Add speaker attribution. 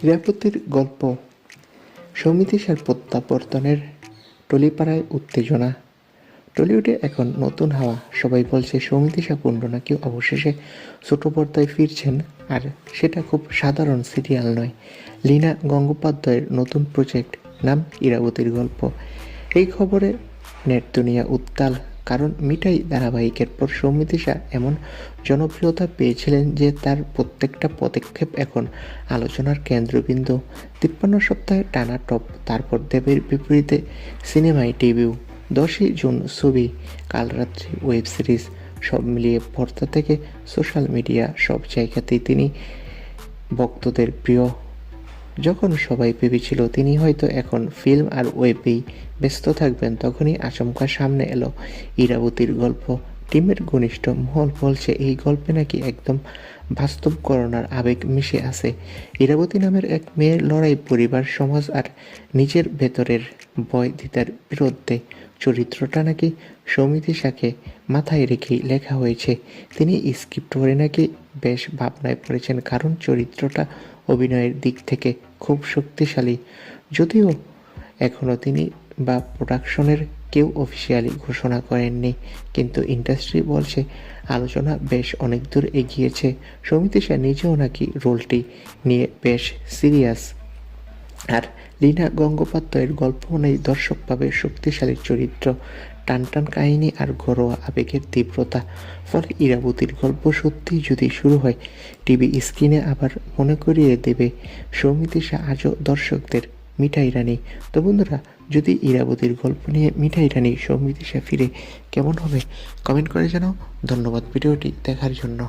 Speaker 1: ইরাপতির গল্প। সৌমিতিশার প্রত্যাবর্তনের টলিপাড়ায় উত্তেজনা। টলিউডে এখন নতুন হাওয়া। সবাই বলছে সৌমিতিশা কুণ্ডু নাকি অবশেষে ছোট পর্দায় ফিরছেন, আর সেটা খুব সাধারণ সিরিয়াল নয়। লীনা গঙ্গোপাধ্যায়ের নতুন প্রজেক্ট, নাম ইরাবতীর গল্প। এই খবরে নেট দুনিয়া উত্তাল, কারণ মিঠাই ধারাবাহিকের পর সৌমিতিশা এমন জনপ্রিয়তা পেয়েছিলেন যে তার প্রত্যেকটা পদক্ষেপ এখন আলোচনার কেন্দ্রবিন্দু। 53 সপ্তাহে টানা টপ, তারপর দেবের বিপরীতে সিনেমায় ডেবিউ, 10ই জুন ছবি, কাল রাত্রি ওয়েব সিরিজ। সব মিলিয়ে পর্দা থেকে সোশ্যাল মিডিয়া সব জায়গাতেই তিনি ভক্তদের প্রিয়। যখন সবাই ভেবেছিল তিনি হয়তো এখন ফিল্ম আর ওয়েবেই ব্যস্ত থাকবেন, তখনই আচমকা সামনে এলো ইরাবতীর গল্প। টিমের ঘনিষ্ঠ মহল বলছে এই গল্পে নাকি একদম বাস্তব করোনার আবেগ মিশে আছে। ইরাবতী নামের এক মেয়ের লড়াই পরিবার, সমাজ আর নিজের ভেতরের ভয় দ্বিধার বিরুদ্ধে। চরিত্রটা নাকি সৌমিতিশাকে মাথায় রেখেই লেখা হয়েছে। তিনি স্ক্রিপ্ট পড়ে নাকি বেশ ভাবনায় পড়েছেন, কারণ চরিত্রটা অভিনয়ের দিক থেকে খুব শক্তিশালী। যদিও এখনও তিনি বা প্রোডাকশনের কেউ অফিসিয়ালি ঘোষণা করেননি, কিন্তু ইন্ডাস্ট্রি বলছে আলোচনা বেশ অনেক দূর এগিয়েছে। সৌমিতিশা নিজেও নাকি রোলটি নিয়ে বেশ সিরিয়াস। আর লীনা গঙ্গোপাধ্যায়ের গল্প নেই দর্শক পাবে শক্তিশালী চরিত্র, টানটান কাহিনী আর ঘরোয়া আবেগের তীব্রতা। ফলে ইরাবতীর গল্প সত্যিই যদি শুরু হয়, টিভি স্ক্রিনে আবার মনে করিয়ে দেবে সৌমিতিশা আজও দর্শকদের মিঠাই রানী। তো বন্ধুরা, যদি ইরাবতীর গল্প নিয়ে মিঠাই রানী সৌমিতিশা ফিরে কেমন হবে কমেন্ট করে জানাও। ধন্যবাদ ভিডিওটি দেখার জন্য।